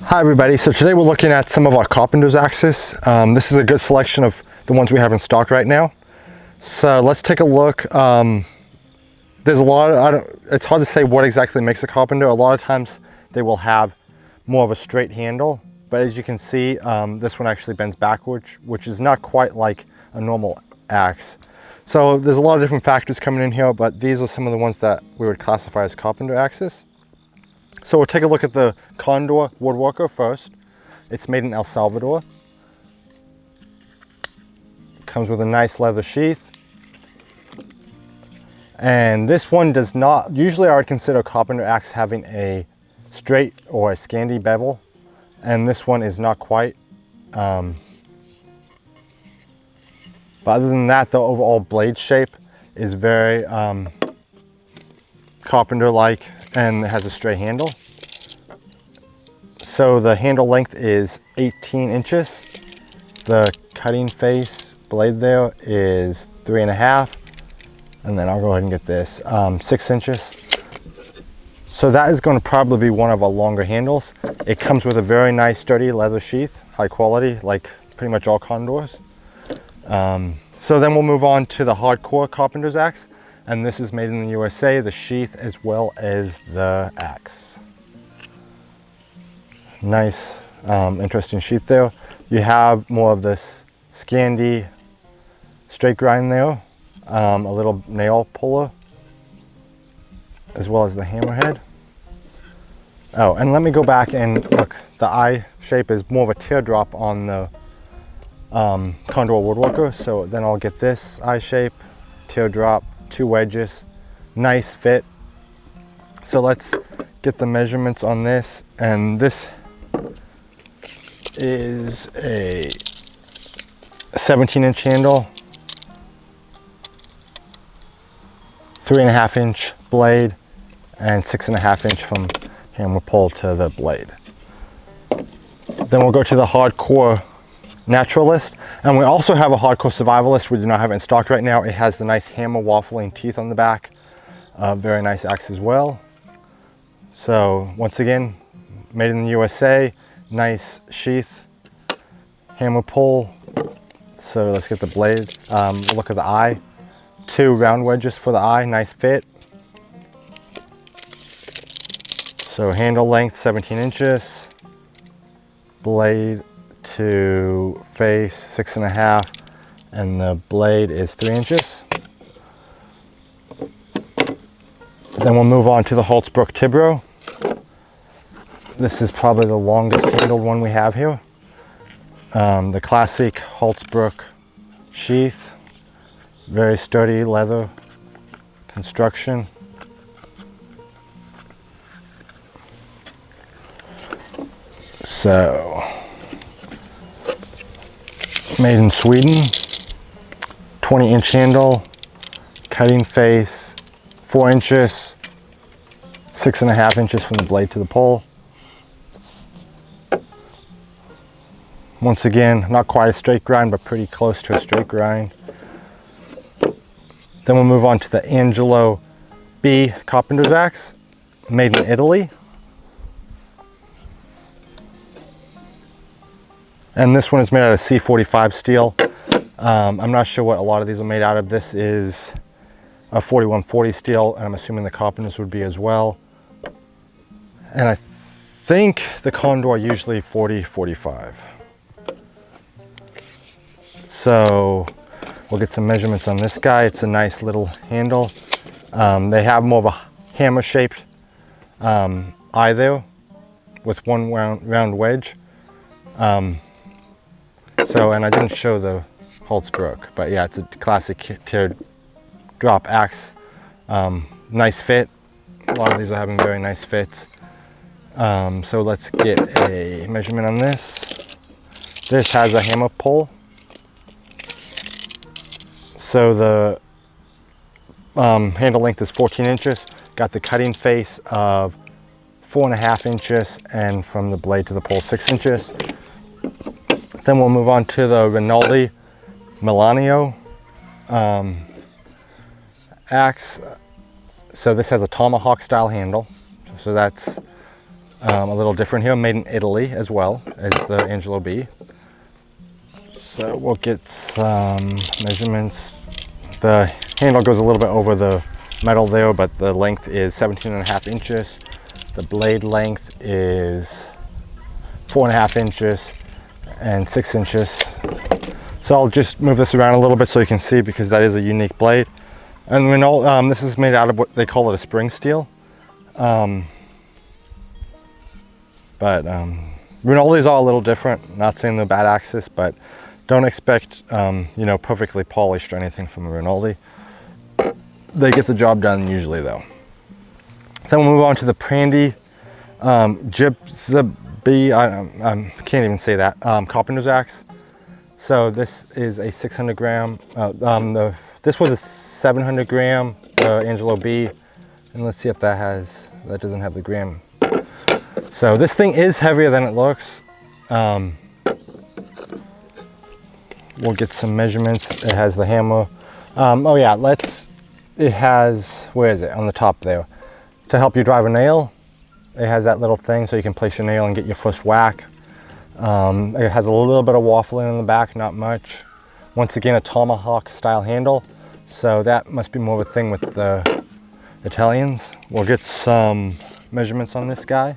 Hi everybody, so today we're looking at some of our Carpenter's axes. This is a good selection of the ones we have in stock right now. So let's take a look. There's a lot of, it's hard to say what exactly makes a Carpenter. A lot of times they will have more of a straight handle, but as you can see, this one actually bends backwards, which is not quite like a normal axe. So there's a lot of different factors coming in here, but these are some of the ones that we would classify as Carpenter axes. So we'll take a look at the Condor Woodworker first. It's made in El Salvador. Comes with a nice leather sheath. And this one does not, usually I would consider a Carpenter axe having a straight or a Scandi bevel. And this one is not quite. But other than that, the overall blade shape is very Carpenter-like, and it has a straight handle. So the handle length is 18 inches. The cutting face blade there is 3.5. And then I'll go ahead and get this, 6 inches. So that is going to probably be one of our longer handles. It comes with a very nice sturdy leather sheath, high quality, like pretty much all Condors. So then we'll move on to the hardcore Carpenter's axe. And this is made in the USA, the sheath as well as the axe. Nice, interesting sheath there. You have more of this Scandi straight grind there, a little nail puller, as well as the hammerhead. Oh, and let me go back and look, the eye shape is more of a teardrop on the Condor Woodworker. So then I'll get this eye shape, teardrop, 2 wedges, nice fit. So let's get the measurements on this, and this is a 17-inch handle, 3.5 inch blade, and 6.5 inch from hammer pull to the blade. Then we'll go to the hardcore naturalist, and we also have a hardcore survivalist. We do not have it in stock right now. It has the nice hammer waffling teeth on the back. Very nice axe as well. So once again, made in the USA, nice sheath, hammer pull. So let's get the blade. Look at the eye. 2 round wedges for the eye, nice fit. So handle length 17 inches, blade to face 6.5, and the blade is 3 inches. Then we'll move on to the Holtzbrook Tibro. This is probably the longest handled one we have here. The classic Holtzbrook sheath, very sturdy leather construction. So, made in Sweden, 20-inch handle, cutting face, 4 inches, 6.5 inches from the blade to the pole. Once again, not quite a straight grind, but pretty close to a straight grind. Then we'll move on to the Angelo B Carpenter's axe, made in Italy. And this one is made out of C45 steel. I'm not sure what a lot of these are made out of. This is a 4140 steel, and I'm assuming the Carpenters would be as well. And I think the Condor usually 40-45. So we'll get some measurements on this guy. It's a nice little handle. They have more of a hammer-shaped eye there with 1 round wedge. And I didn't show the Holtzbrook, but yeah, it's a classic teardrop axe. Nice fit. A lot of these are having very nice fits. So let's get a measurement on this. This has a hammer pull. So the handle length is 14 inches. Got the cutting face of 4.5 inches, and from the blade to the pole 6 inches. Then we'll move on to the Rinaldi Milanio axe. So this has a tomahawk style handle. So that's A little different here, made in Italy as well as the Angelo B. So we'll get some measurements. The handle goes a little bit over the metal there, but the length is 17.5 inches. The blade length is 4.5 inches and 6 inches. So I'll just move this around a little bit so you can see, because that is a unique blade. And we know this is made out of what they call it a spring steel. Rinaldi's are a little different. Not saying they're bad axes, but don't expect you know, perfectly polished or anything from a Rinaldi. They get the job done usually though. Then we'll move on to the Prandy Gypsy, I can't even say that, Carpenter's axe. So this is a 600 gram, this was a 700 gram Angelo B, and let's see if that doesn't have the gram. So this thing is heavier than it looks. We'll get some measurements. It has the hammer. Oh yeah, it has, where is it? On the top there. To help you drive a nail, it has that little thing so you can place your nail and get your first whack. It has a little bit of waffling in the back, not much. Once again, a tomahawk style handle. So that must be more of a thing with the Italians. We'll get some measurements on this guy.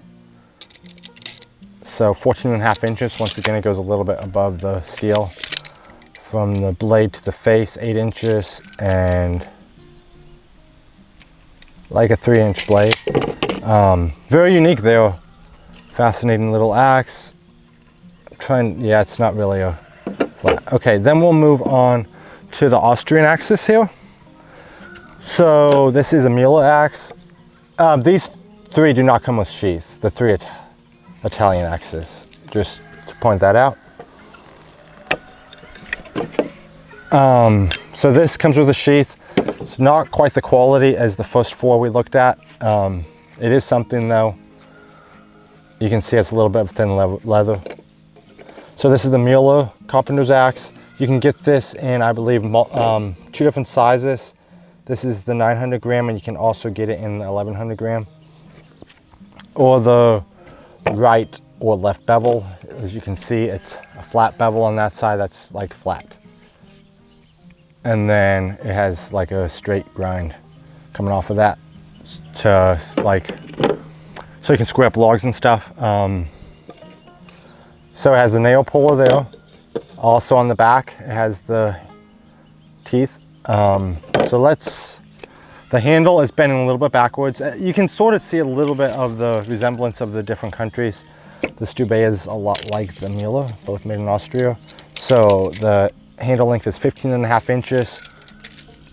So 14.5 inches. Once again, it goes a little bit above the steel. From the blade to the face, 8 inches, and like a 3-inch blade. Very unique there. Fascinating little axe. Yeah, it's not really a flat. Okay, then we'll move on to the Austrian axis here. So this is a Mueller axe. These three do not come with sheaths, the three Italian axes, just to point that out. So this comes with a sheath. It's not quite the quality as the first four we looked at. It is something though. You can see it's a little bit of thin leather. So this is the Mueller Carpenter's axe. You can get this in, I believe, 2 different sizes. This is the 900 gram, and you can also get it in the 1100 gram. Or the right or left bevel. As you can see, it's a flat bevel on that side that's like flat. And then it has like a straight grind coming off of that to like, so you can square up logs and stuff. So it has the nail puller there. Also on the back, it has the teeth. The handle is bending a little bit backwards. You can sort of see a little bit of the resemblance of the different countries. The Stube is a lot like the Mueller, both made in Austria. So the handle length is 15.5 inches.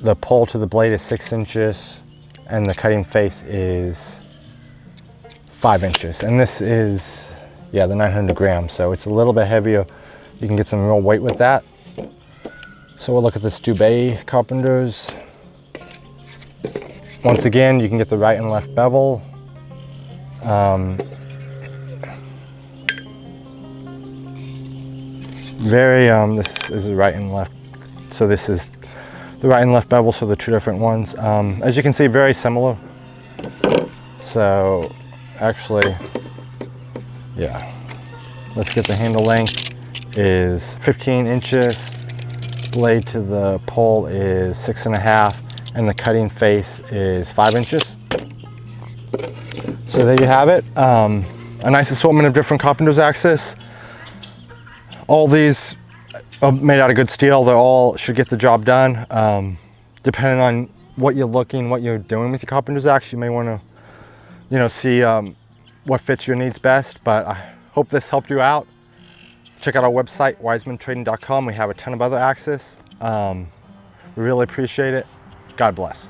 The pull to the blade is 6 inches. And the cutting face is 5 inches. And this is, yeah, the 900 grams. So it's a little bit heavier. You can get some real weight with that. So we'll look at the Stube Carpenters. Once again, you can get the right and left bevel. This is the right and left. So this is the right and left bevel, so the two different ones. As you can see, very similar. So actually, yeah. Let's get the handle length is 15 inches. Blade to the pole is 6.5. And the cutting face is 5 inches. So there you have it. A nice assortment of different Carpenter's axes. All these are made out of good steel. They all should get the job done. Depending on what you're doing with your Carpenter's axe, you may want to, see what fits your needs best. But I hope this helped you out. Check out our website, wisementrading.com. We have a ton of other axes. We really appreciate it. God bless.